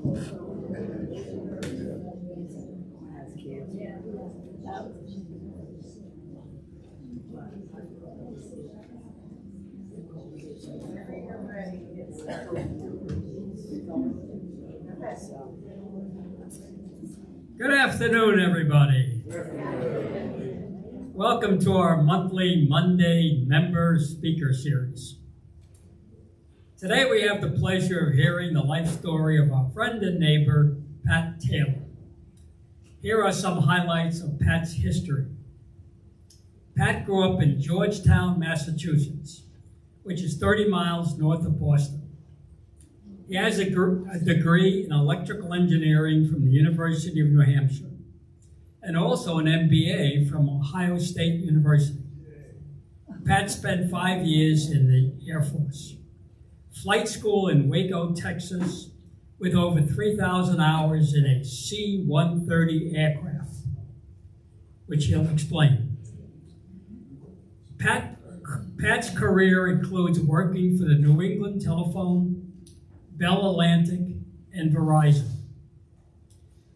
Good afternoon, everybody. Welcome to our monthly Monday Member Speaker Series. Today we have the pleasure of hearing the life story of our friend and neighbor, Patt Taylor. Here are some highlights of Pat's history. Pat grew up in Georgetown, Massachusetts, which is 30 miles north of Boston. He has a degree in electrical engineering from the University of New Hampshire, and also an MBA from Ohio State University. Pat spent 5 years in the Air Force, flight school in Waco, Texas, with over 3,000 hours in a C-130 aircraft, which he'll explain. Pat's career includes working for the New England Telephone, Bell Atlantic, and Verizon.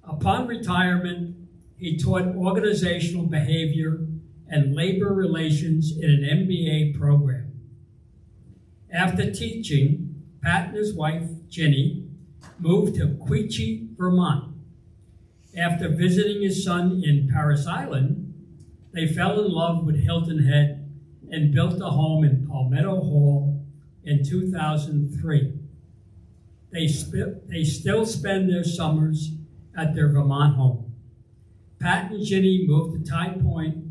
Upon retirement, he taught organizational behavior and labor relations in an MBA program. After teaching, Pat and his wife, Ginny, moved to Quechee, Vermont. After visiting his son in Parris Island, they fell in love with Hilton Head and built a home in Palmetto Hall in 2003. They still spend their summers at their Vermont home. Pat and Ginny moved to Tide Point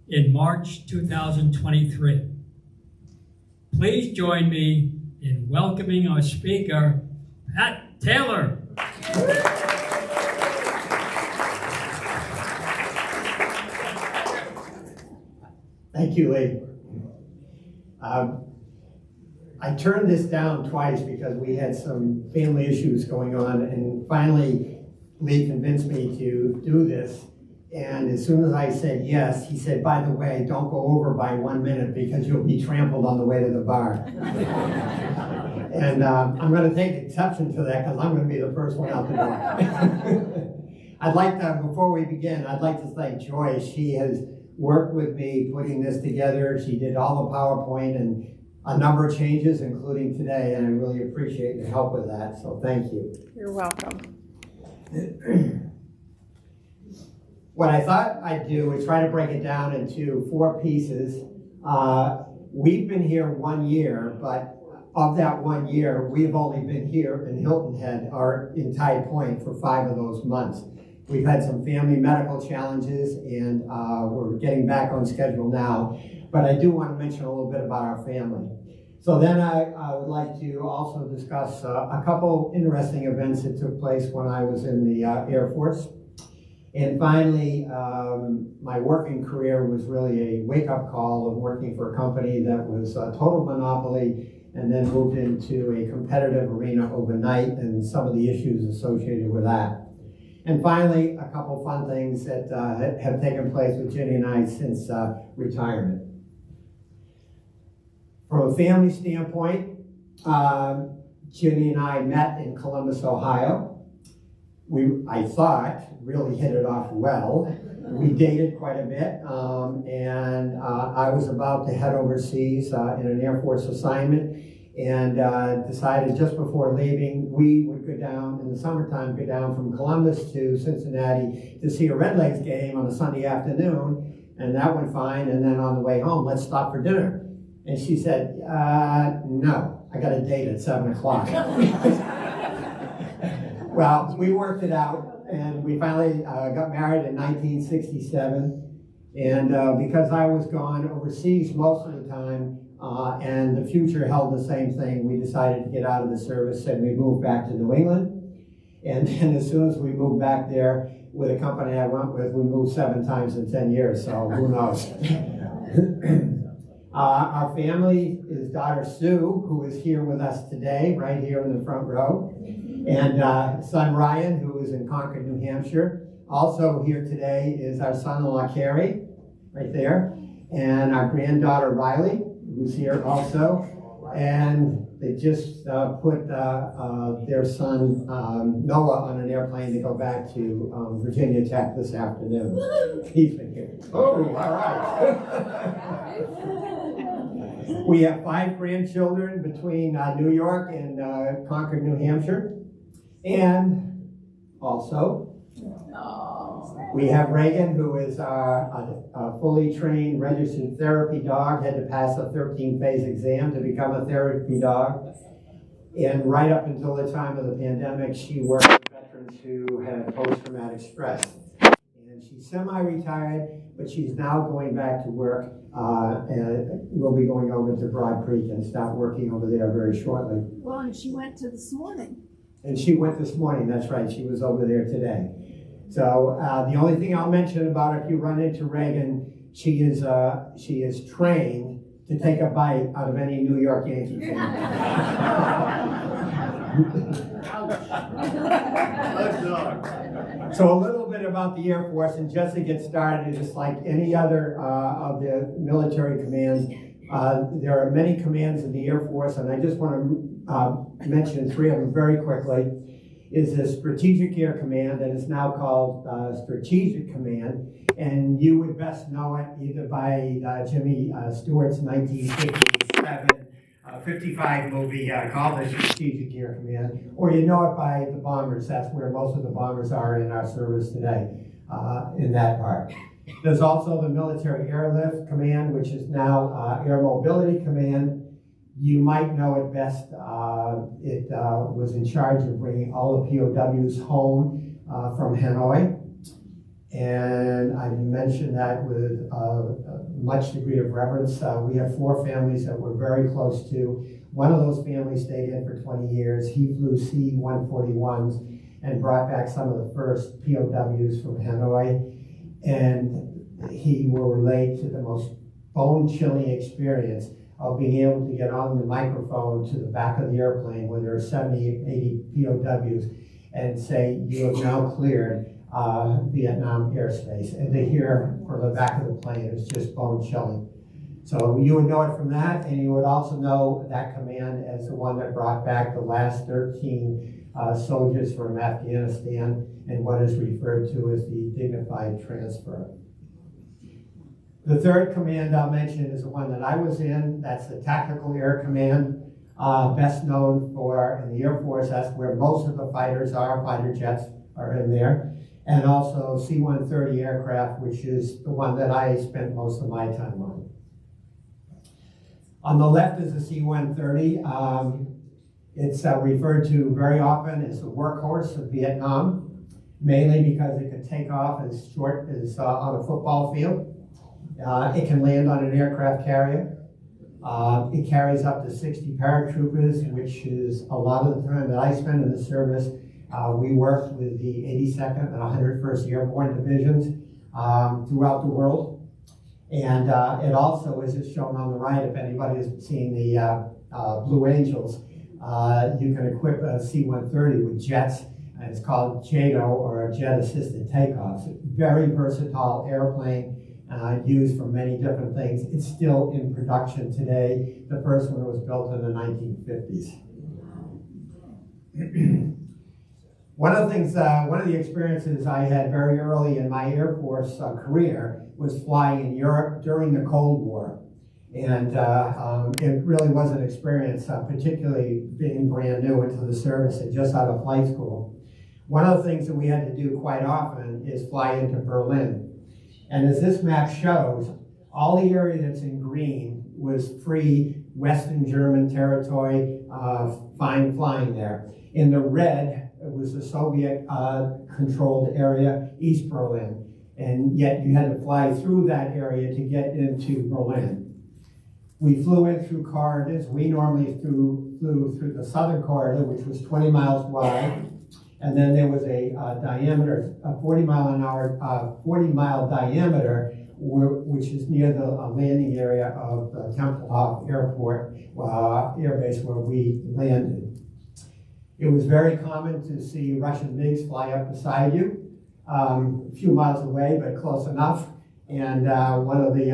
in March 2023. Please join me in welcoming our speaker, Patt Taylor. Thank you, Lee. I turned this down twice because we had some family issues going on, and finally Lee convinced me to do this. And as soon as I said yes, he said, by the way, don't go over by 1 minute because you'll be trampled on the way to the bar. And I'm going to take exception to that because I'm going to be the first one out the door. I'd like to, before we begin, I'd like to thank Joyce. She has worked with me putting this together. She did all the PowerPoint and a number of changes, including today, and I really appreciate your help with that, so thank you. You're welcome. What I thought I'd do is try to break it down into 4 pieces. We've been here 1 year, but of that 1 year, we've only been here in Hilton Head or in Tide Point for 5 of those months. We've had some family medical challenges, and we're getting back on schedule now. But I do want to mention a little bit about our family. So then I would like to also discuss a couple interesting events that took place when I was in the Air Force. And finally, my working career was really a wake-up call of working for a company that was a total monopoly and then moved into a competitive arena overnight and some of the issues associated with that. And finally, a couple fun things that have taken place with Ginny and I since retirement. From a family standpoint, Ginny and I met in Columbus, Ohio. I thought, really hit it off well. We dated quite a bit, and I was about to head overseas in an Air Force assignment, and decided just before leaving, we would go down, in the summertime, go down from Columbus to Cincinnati to see a Red Legs game on a Sunday afternoon, and that went fine, and then on the way home, let's stop for dinner. And she said, no, I got a date at 7 o'clock. Well, we worked it out, and we finally got married in 1967. And because I was gone overseas most of the time, and the future held the same thing, we decided to get out of the service and we moved back to New England. And then as soon as we moved back there with a company I went with, we moved 7 times in 10 years, so who knows. Our family is daughter Sue, who is here with us today, right here in the front row, and son Ryan, who is in Concord, New Hampshire. Also here today is our son-in-law Carrie, right there, and our granddaughter Riley, who's here also. And they just put their son Noah on an airplane to go back to Virginia Tech this afternoon. He's been here. Oh, all right. We have 5 grandchildren between New York and Concord, New Hampshire. And also, we have Reagan, who is a fully trained registered therapy dog, had to pass a 13-phase exam to become a therapy dog. And right up until the time of the pandemic, she worked with veterans who had post-traumatic stress. And she's semi-retired, but she's now going back to work and will be going over to Broad Creek and start working over there very shortly. Well, and she went to this morning. And she went this morning, that's right, she was over there today. So the only thing I'll mention about her, if you run into Reagan, she is trained to take a bite out of any New York Yankee fan. So a little bit about the Air Force, and just to get started, just like any other of the military commands, there are many commands in the Air Force, and I just want to mention 3 of them very quickly. Is the Strategic Air Command, that is now called Strategic Command, and you would best know it either by Jimmy Stewart's 1957 55 movie called the Strategic Air Command, or you know it by the bombers. That's where most of the bombers are in our service today, in that part. There's also the Military Airlift Command, which is now Air Mobility Command. You might know it best. It was in charge of bringing all the POWs home from Hanoi. And I mentioned that with much degree of reverence. We have 4 families that we're very close to. One of those families stayed in for 20 years. He flew C-141s and brought back some of the first POWs from Hanoi. And he will relate to the most bone-chilling experience of being able to get on the microphone to the back of the airplane where there are 70, 80 POWs and say, you have now cleared Vietnam airspace. And to hear from the back of the plane is just bone-chilling. So you would know it from that, and you would also know that command as the one that brought back the last 13 soldiers from Afghanistan and what is referred to as the dignified transfer. The 3rd command I'll mention is the one that I was in. That's the Tactical Air Command, best known for in the Air Force. That's where most of the fighters are. Fighter jets are in there. And also C-130 aircraft, which is the one that I spent most of my time on. On the left is the C-130. It's referred to very often as the workhorse of Vietnam, mainly because it can take off as short as on a football field. It can land on an aircraft carrier. It carries up to 60 paratroopers, which is a lot of the time that I spend in the service. We worked with the 82nd and 101st Airborne Divisions throughout the world. And it also, as is shown on the right, if anybody has seen the Blue Angels, you can equip a C-130 with jets, and it's called JATO, or jet-assisted takeoffs. Very versatile airplane. Used for many different things. It's still in production today. The first one was built in the 1950s. One of the experiences I had very early in my Air Force career was flying in Europe during the Cold War. And it really was an experience, particularly being brand new into the service and just out of flight school. One of the things that we had to do quite often is fly into Berlin. And as this map shows, all the area that's in green was free Western German territory, fine flying there. In the red, it was the Soviet-controlled area, East Berlin. And yet you had to fly through that area to get into Berlin. We flew in through corridors. We normally flew through the southern corridor, which was 20 miles wide. And then there was a 40-mile diameter, which is near the landing area of the Tempelhof Airport, air base where we landed. It was very common to see Russian MiGs fly up beside you, a few miles away, but close enough. And one of the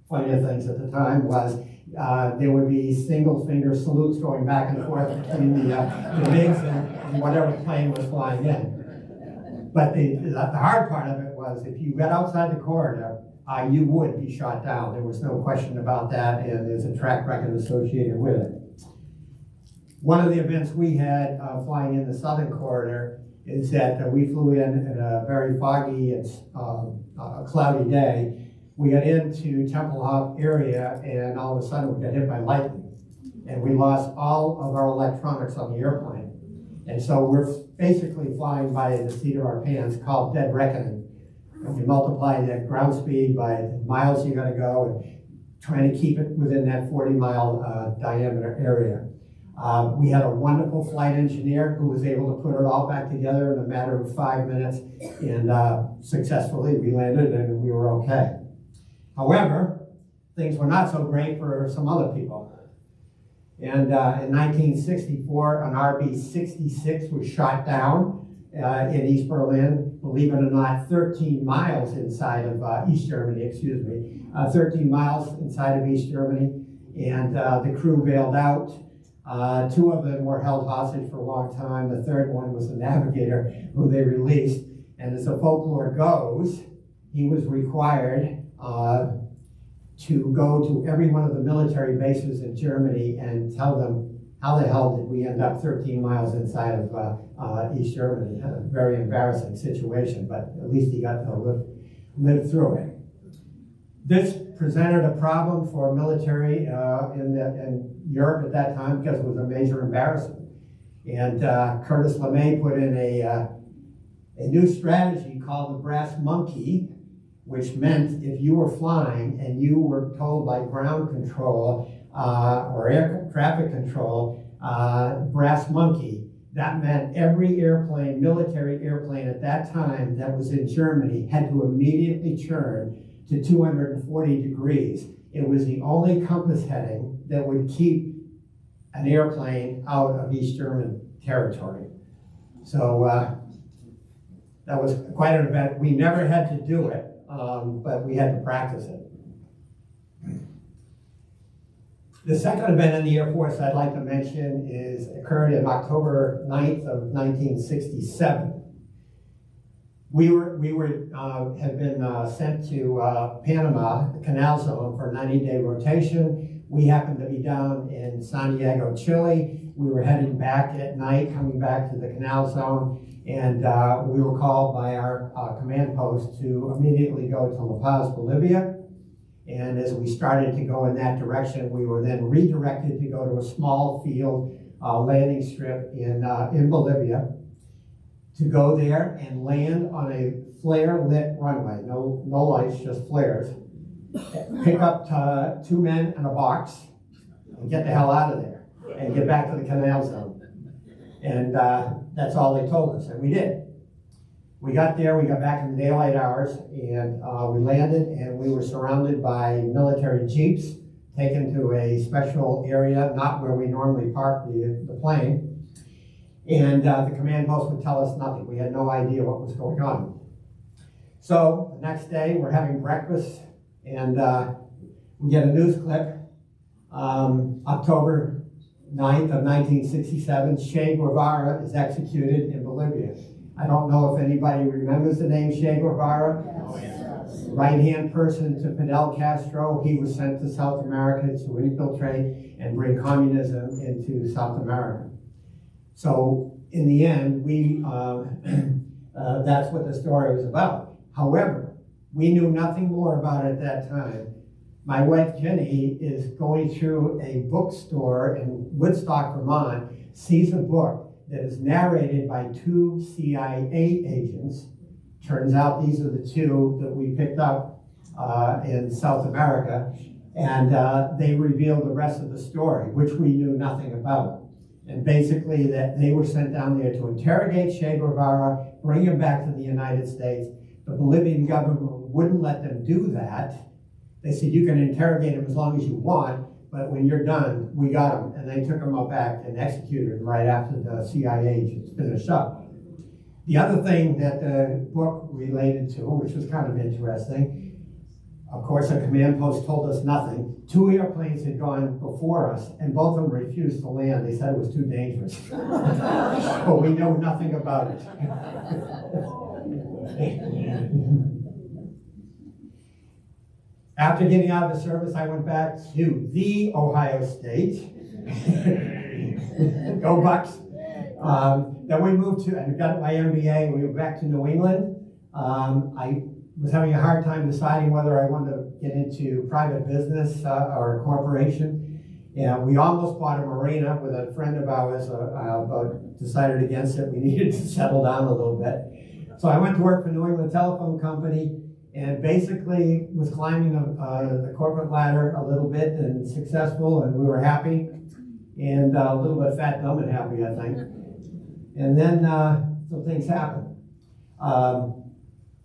funnier things at the time was there would be single finger salutes going back and forth between the MiGs and whatever plane was flying in. But the hard part of it was if you got outside the corridor, you would be shot down. There was no question about that, and there's a track record associated with it. One of the events we had flying in the southern corridor is that we flew in a very foggy and cloudy day. We got into Tempelhof area, and all of a sudden we got hit by lightning, and we lost all of our electronics on the airplane. And so we're basically flying by the seat of our pants, called dead reckoning. And you multiply that ground speed by the miles you got to go, and trying to keep it within that 40-mile diameter area. We had a wonderful flight engineer who was able to put it all back together in a matter of 5 minutes, and successfully we landed and we were okay. However, things were not so great for some other people. And in 1964, an RB-66 was shot down in East Berlin, believe it or not, 13 miles inside of East Germany, 13 miles inside of East Germany, and the crew bailed out. Two of them were held hostage for a long time. The third one was the navigator, who they released. And as the folklore goes, he was required to go to every one of the military bases in Germany and tell them how the hell did we end up 13 miles inside of East Germany. A very embarrassing situation, but at least he got to live through it. This presented a problem for military in Europe at that time because it was a major embarrassment. And Curtis LeMay put in a new strategy called the brass monkey, which meant if you were flying and you were told by ground control or air traffic control, brass monkey, that meant every airplane, military airplane at that time that was in Germany had to immediately turn to 240 degrees. It was the only compass heading that would keep an airplane out of East German territory. So that was quite an event. We never had to do it, but we had to practice it. The second event in the Air Force I'd like to mention occurred in October 9th of 1967. We had been sent to Panama, the Canal Zone, for a 90-day rotation. We happened to be down in Santiago, Chile. We were heading back at night, coming back to the Canal Zone, and we were called by our command post to immediately go to La Paz, Bolivia. And as we started to go in that direction, we were then redirected to go to a small field landing strip in Bolivia, to go there and land on a flare-lit runway. No lights, just flares. Pick up 2 men and a box and get the hell out of there and get back to the Canal Zone. And that's all they told us, and we did. We got there, we got back in the daylight hours, and we landed, and we were surrounded by military jeeps, taken to a special area, not where we normally park the plane. And the command post would tell us nothing. We had no idea what was going on. So the next day, we're having breakfast, and we get a news clip. October 9th of 1967, Che Guevara is executed in Bolivia. I don't know if anybody remembers the name Che Guevara. Yes. Right-hand person to Fidel Castro. He was sent to South America to infiltrate and bring communism into South America. So in the end, that's what the story was about. However, we knew nothing more about it at that time. My wife Jenny is going through a bookstore in Woodstock, Vermont, sees a book that is narrated by 2 CIA agents. Turns out these are the 2 that we picked up in South America, and they revealed the rest of the story, which we knew nothing about. And basically that they were sent down there to interrogate Che Guevara, bring him back to the United States. The Bolivian government wouldn't let them do that. They said, you can interrogate him as long as you want, but when you're done, we got him. And they took him up back and executed him right after the CIA agents finished up. The other thing that the book related to, which was kind of interesting, Of course, a command post told us nothing. 2 airplanes had gone before us, and both of them refused to land. They said it was too dangerous. But we know nothing about it. After getting out of the service, I went back to the Ohio State. Go Bucks. Then we moved to, and got my MBA, we went back to New England. I was having a hard time deciding whether I wanted to get into private business or a corporation. And we almost bought a marina with a friend of ours, but decided against it. We needed to settle down a little bit. So I went to work for New England Telephone Company and basically was climbing the corporate ladder a little bit and successful, and we were happy. And a little bit fat, dumb, and happy, I think. And then some things happened.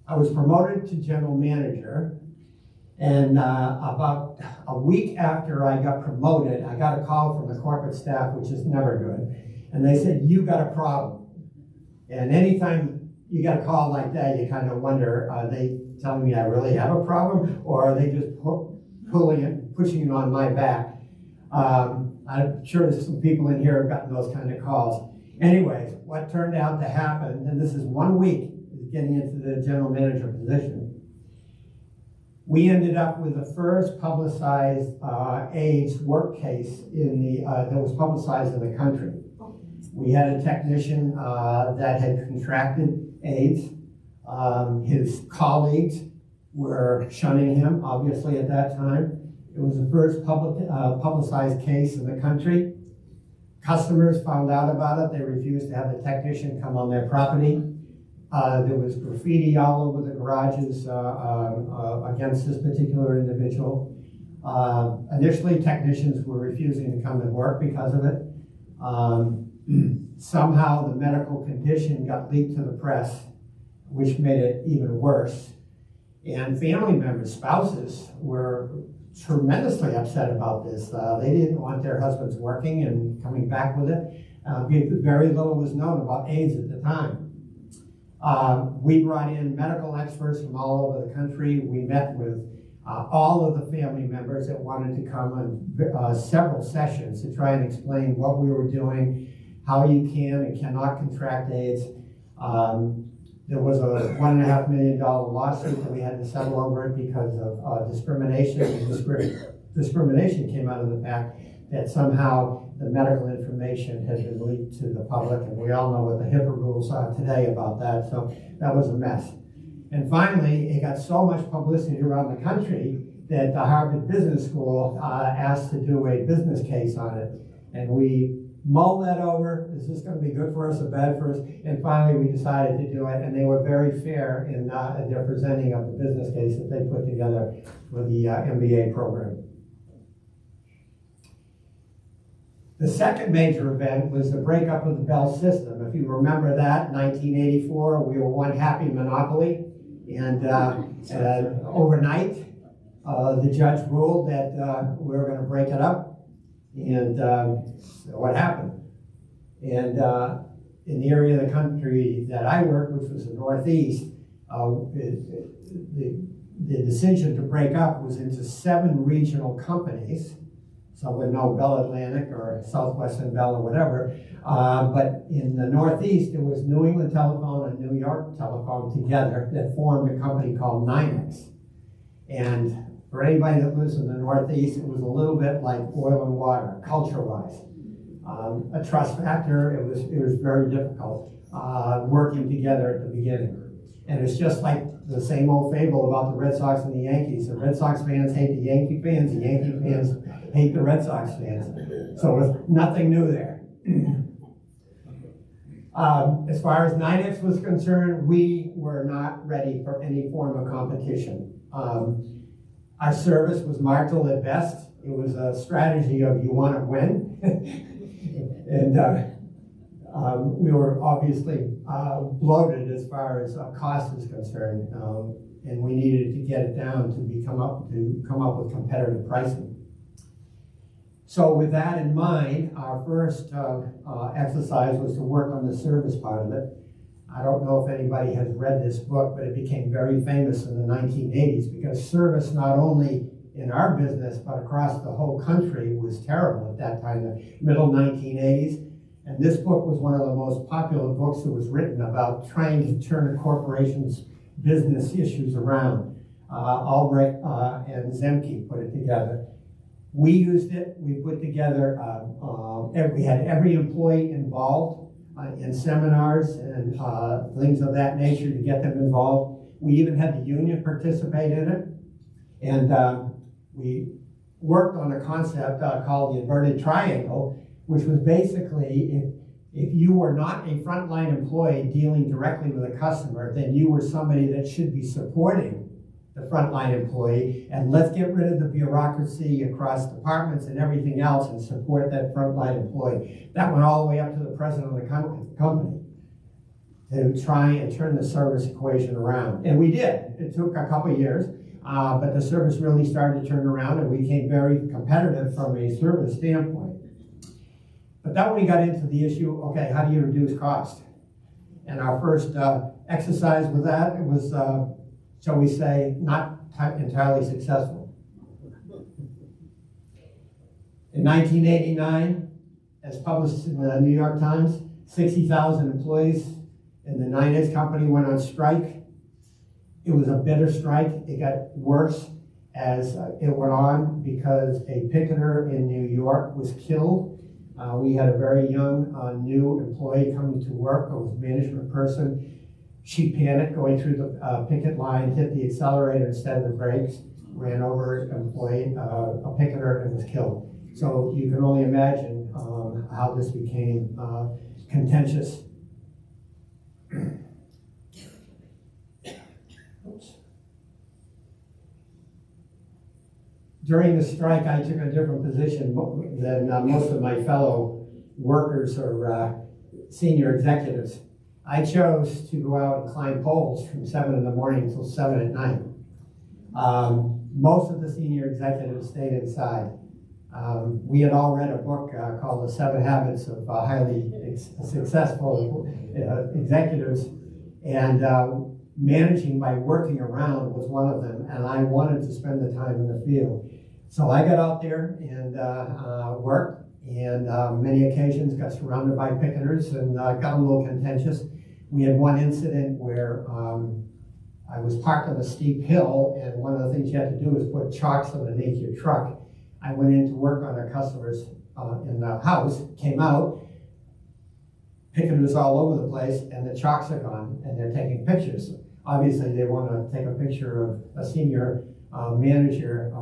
I was promoted to general manager, and about a week after I got promoted, I got a call from the corporate staff, which is never good, and they said, "You got a problem." And anytime you get a call like that, you kind of wonder, are they telling me I really have a problem, or are they just pushing it on my back? I'm sure there's some people in here who have gotten those kind of calls. Anyways, what turned out to happen, and this is 1 week getting into the general manager position, we ended up with the first publicized AIDS work case that was publicized in the country. We had a technician that had contracted AIDS. His colleagues were shunning him, obviously, at that time. It was the first publicized case in the country. Customers found out about it. They refused to have the technician come on their property. There was graffiti all over the garages against this particular individual. Initially, technicians were refusing to come to work because of it. Somehow, the medical condition got leaked to the press, which made it even worse. And family members, spouses, were tremendously upset about this. They didn't want their husbands working and coming back with it. Very little was known about AIDS at the time. We brought in medical experts from all over the country. We met with all of the family members that wanted to come on several sessions to try and explain what we were doing, how you can and cannot contract AIDS. There was a $1.5 million lawsuit that we had to settle over it because of discrimination. Discrimination came out of the fact that somehow the medical information had been leaked to the public, and we all know what the HIPAA rules are today about that, so that was a mess. And finally, it got so much publicity around the country that the Harvard Business School asked to do a business case on it, and we mulled that over. Is this going to be good for us or bad for us? And finally, we decided to do it, and they were very fair in their presenting of the business case that they put together for the MBA program. The second major event was the breakup of the Bell system. If you remember that, 1984, we were one happy monopoly, and overnight, the judge ruled that we were going to break it up. And so what happened? And in the area of the country that I worked, which was the Northeast, the decision to break up was into 7 regional companies. Some would know Bell Atlantic or Southwestern Bell or whatever. But in the Northeast, it was New England Telephone and New York Telephone together that formed a company called NYNEX. And for anybody that lives in the Northeast, it was a little bit like oil and water, culture-wise. A trust factor, it was very difficult working together at the beginning. And it's just like the same old fable about the Red Sox and the Yankees. The Red Sox fans hate the Yankee fans hate the Red Sox fans. So it's nothing new there. As far as NYNEX was concerned, we were not ready for any form of competition. Our service was marginal at best. It was a strategy of you want to win. And we were obviously bloated as far as cost is concerned, and we needed to get it down to come up with competitive pricing. So with that in mind, our first exercise was to work on the service part of it. I don't know if anybody has read this book, but it became very famous in the 1980s because service not only in our business, but across the whole country was terrible at that time, the middle 1980s. And this book was one of the most popular books that was written about trying to turn a corporation's business issues around. Albrecht and Zemke put it together. We used it, we put together, we had every employee involved in seminars and things of that nature to get them involved. We even had the union participate in it. And we worked on a concept called the inverted triangle, which was basically if you were not a frontline employee dealing directly with a customer, then you were somebody that should be supporting the frontline employee, and let's get rid of the bureaucracy across departments and everything else and support that frontline employee. That went all the way up to the president of the company to try and turn the service equation around. And we did. It took a couple of years, but the service really started to turn around and we became very competitive from a service standpoint. But then we got into the issue, okay, how do you reduce cost? And our first exercise with that, it was, shall we say, not entirely successful. In 1989, as published in the New York Times, 60,000 employees in the 9S company went on strike. It was a bitter strike. It got worse as it went on because a picketer in New York was killed. We had a very young, new employee coming to work, who was a management person. She panicked going through the picket line, hit the accelerator instead of the brakes, ran over an employee, a picketer, and was killed. So you can only imagine how this became contentious. Oops. During the strike, I took a different position than most of my fellow workers or senior executives. I chose to go out and climb poles from 7 in the morning until 7 at night. Most of the senior executives stayed inside. We had all read a book called The 7 Habits of Highly Successful Executives, and managing by working around was one of them, and I wanted to spend the time in the field. So I got out there and worked, and many occasions got surrounded by picketers and got a little contentious. We had one incident where I was parked on a steep hill, and one of the things you had to do is put chocks underneath your truck. I went in to work on a customer's in the house, came out, picketers all over the place, and the chocks are gone, and they're taking pictures. Obviously, they want to take a picture of a senior manager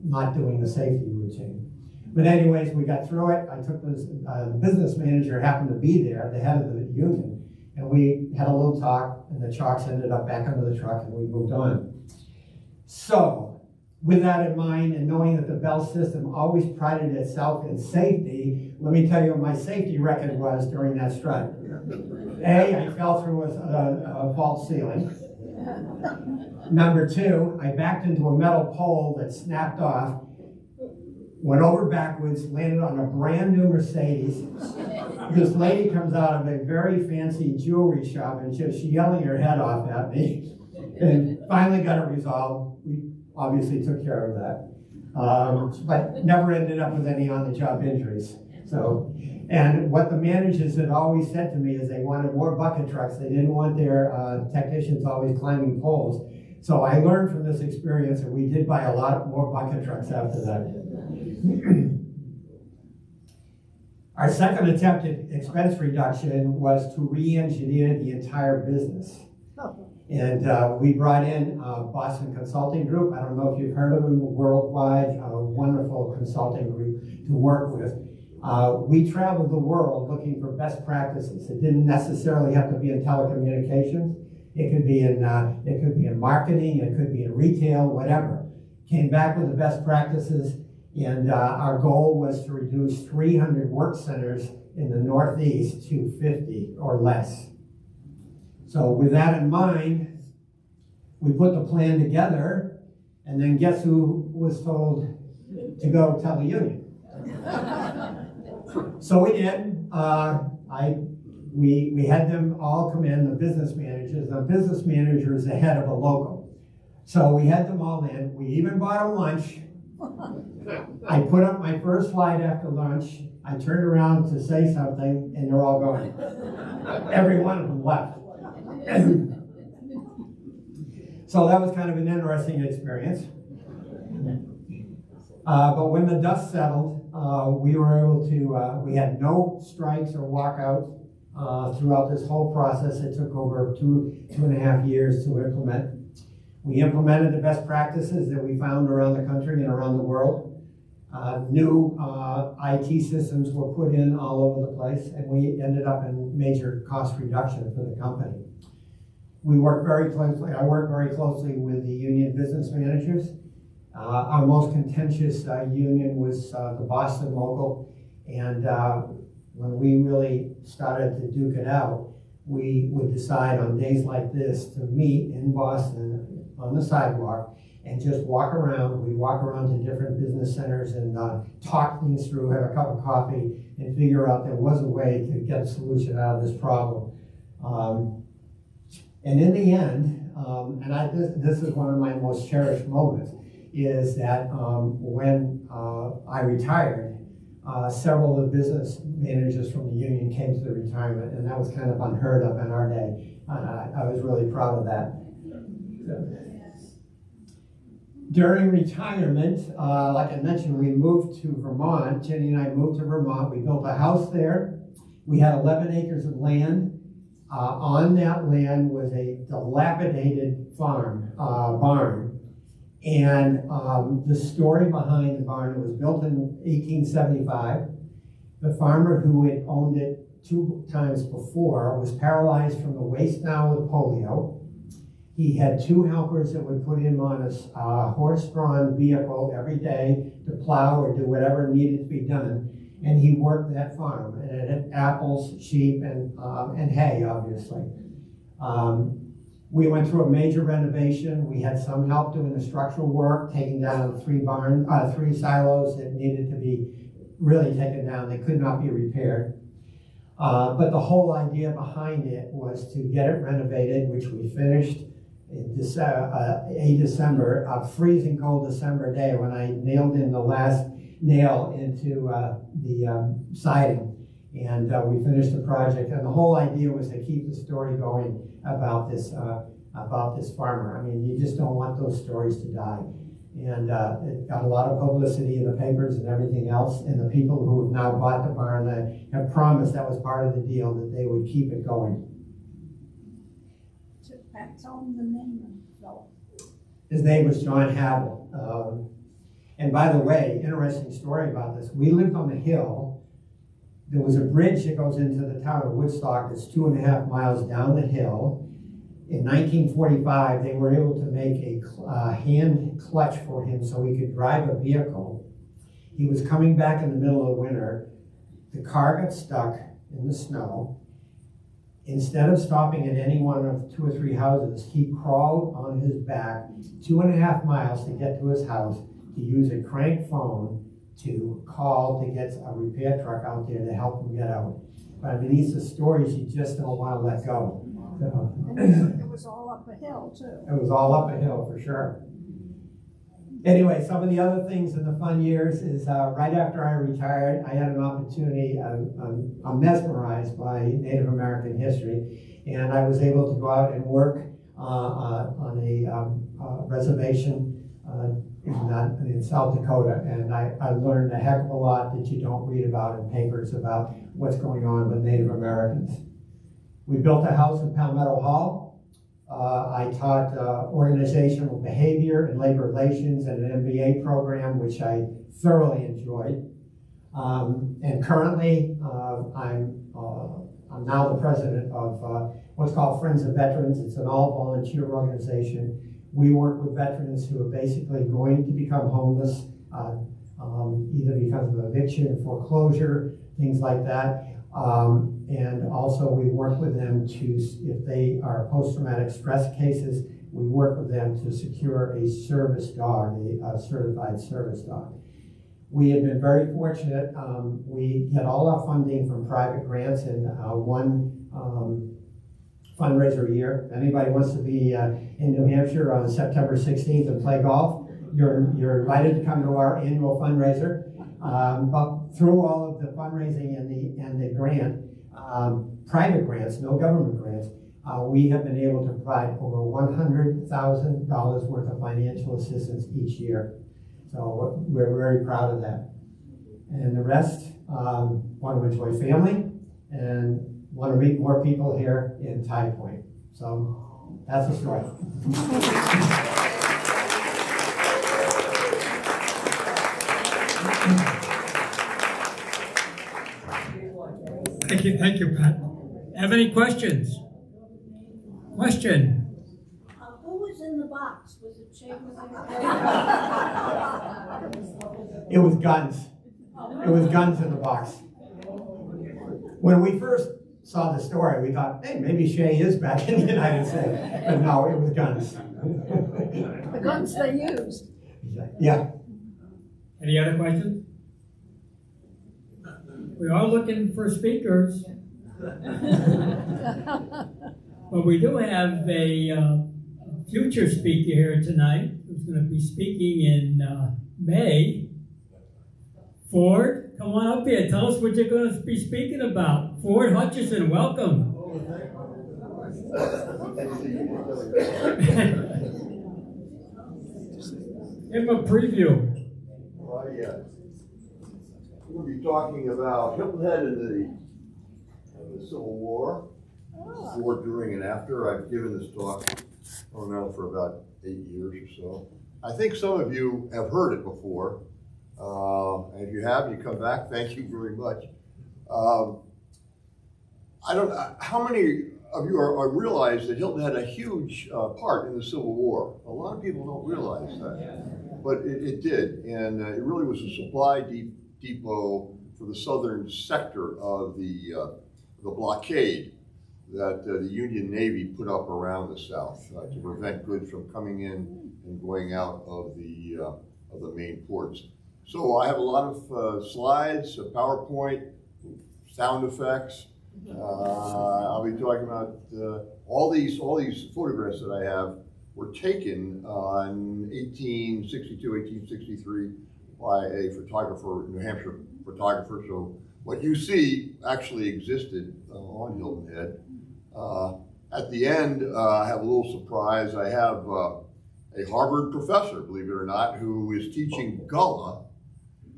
not doing the safety routine. But anyways, we got through it. I took this, the business manager happened to be there, the head of the union, and we had a little talk, and the chocks ended up back under the truck, and we moved on. So, with that in mind, and knowing that the Bell system always prided itself in safety, let me tell you what my safety record was during that strike. A, I fell through a false ceiling. Number 2, I backed into a metal pole that snapped off, went over backwards, landed on a brand new Mercedes. This lady comes out of a very fancy jewelry shop and just yelling her head off at me, and finally got it resolved. We obviously took care of that, but never ended up with any on-the-job injuries. So, and what the managers had always said to me is they wanted more bucket trucks. They didn't want their technicians always climbing poles. So I learned from this experience, and we did buy a lot more bucket trucks after that. Our second attempt at expense reduction was to re-engineer the entire business. And we brought in Boston Consulting Group. I don't know if you've heard of them, worldwide, wonderful consulting group to work with. We traveled the world looking for best practices. It didn't necessarily have to be in telecommunications. It could be in marketing. It could be in retail, whatever. Came back with the best practices, and our goal was to reduce 300 work centers in the Northeast to 50 or less. So with that in mind, we put the plan together, and then guess who was told to go tell the union? So we did. I we had them all come in, the business managers. The business manager is the head of a local. So we had them all in. We even bought them lunch. I put up my first slide after lunch. I turned around to say something, and they're all gone. Every one of them left. So that was kind of an interesting experience. But when the dust settled, we were able to, we had no strikes or walkouts throughout this whole process. It took over two and a half years to implement. We implemented the best practices that we found around the country and around the world. New IT systems were put in all over the place, and we ended up in major cost reduction for the company. We worked very closely, I worked very closely with the union business managers. Our most contentious union was the Boston local, and when we really started to duke it out, we would decide on days like this to meet in Boston on the sidewalk and just walk around. We walk around to different business centers and talk things through, have a cup of coffee, and figure out there was a way to get a solution out of this problem. And in the end, this is one of my most cherished moments, is that when I retired, several of the business managers from the union came to the retirement, and that was kind of unheard of in our day. I was really proud of that. During retirement, like I mentioned, we moved to Vermont. Jenny and I moved to Vermont. We built a house there. We had 11 acres of land. On that land was a dilapidated barn. And the story behind the barn, it was built in 1875. The farmer who had owned it 2 times before was paralyzed from the waist down with polio. He had 2 helpers that would put him on a horse-drawn vehicle every day to plow or do whatever needed to be done. And he worked that farm, and it had apples, sheep, and hay, obviously. We went through a major renovation. We had some help doing the structural work, taking down 3 silos that needed to be really taken down. They could not be repaired. But the whole idea behind it was to get it renovated, which we finished in December, a freezing cold December day when I nailed in the last nail into the siding. And we finished the project, and the whole idea was to keep the story going about this farmer. I mean, you just don't want those stories to die. And it got a lot of publicity in the papers and everything else, and the people who have now bought the barn have promised that was part of the deal, that they would keep it going. Tell him the name of the fellow. His name was John Havel. And by the way, interesting story about this. We lived on the hill. There was a bridge that goes into the town of Woodstock that's 2.5 miles down the hill. In 1945, they were able to make a hand clutch for him so he could drive a vehicle. He was coming back in the middle of winter. The car got stuck in the snow. Instead of stopping at any one of 2 or 3 houses, he crawled on his back 2.5 miles to get to his house, to use a crank phone to call to get a repair truck out there to help him get out. But I mean, these are stories you just don't want to let go. So, And it was all up a hill, too. it was all up a hill for sure. Anyway, some of the other things in the fun years is right after I retired, I had an opportunity. I'm mesmerized by Native American history, and I was able to go out and work on a reservation in South Dakota, and I learned a heck of a lot that you don't read about in papers about what's going on with Native Americans. We built a house in Palmetto Hall. I taught organizational behavior and labor relations at an MBA program, which I thoroughly enjoyed. And currently, I'm now the president of what's called Friends of Veterans. It's an all-volunteer organization. We work with veterans who are basically going to become homeless, either because of eviction, foreclosure, things like that. And also we work with them to, if they are post-traumatic stress cases, we work with them to secure a service dog, a certified service dog. We have been very fortunate. We get all our funding from private grants and one fundraiser a year. If anybody wants to be in New Hampshire on September 16th and play golf, you're invited to come to our annual fundraiser. But through all of the fundraising and the grant, private grants, no government grants, we have been able to provide over $100,000 worth of financial assistance each year. So we're very proud of that. And the rest, want to enjoy family and want to meet more people here in Tide Point. So that's the story. Thank you, Pat. Have any questions? Question? Who was in the box? Was it Chambers? It was guns. It was guns in the box. When we first saw the story, we thought, hey, maybe Shay is back in the United States. But no, it was guns. The guns they used. Yeah. Any other questions? We are looking for speakers. But we do have a future speaker here tonight who's going to be speaking in May. Ford, come on up here. Tell us what you're going to be speaking about. Ford Hutchison, welcome. Give a preview. Yeah. We'll be talking about Hilton Head in the Civil War, before, during, and after. I've given this talk, for about 8 years or so. I think some of you have heard it before. And if you have, you come back. Thank you very much. I don't know how many of you realize that Hilton had a huge part in the Civil War. A lot of people don't realize that, but it did, and it really was a supply depot for the southern sector of the blockade that the Union Navy put up around the South to prevent goods from coming in and going out of the main ports. So I have a lot of slides, a PowerPoint, sound effects. I'll be talking about all these photographs that I have were taken in 1862, 1863 by a photographer, New Hampshire photographer. So what you see actually existed on Hilton Head. At the end, I have a little surprise. I have a Harvard professor, believe it or not, who is teaching Gullah.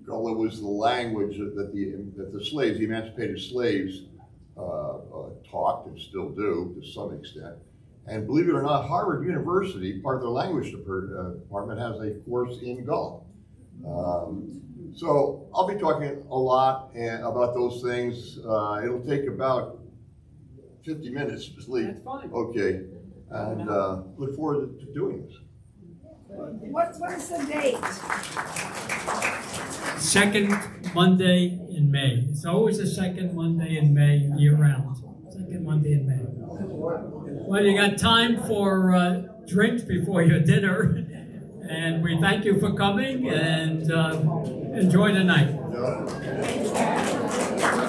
Gullah was the language that the slaves, the emancipated slaves, talked and still do to some extent. And believe it or not, Harvard University, part of their language department, has a course in Gullah. So I'll be talking a lot about those things. It'll take about 50 minutes to sleep. That's fine. Okay, and look forward to doing this. What is the date? Second Monday in May. It's always the second Monday in May, year round. Second Monday in May. Well, you got time for drinks before your dinner, and we thank you for coming and enjoy the night. Yeah.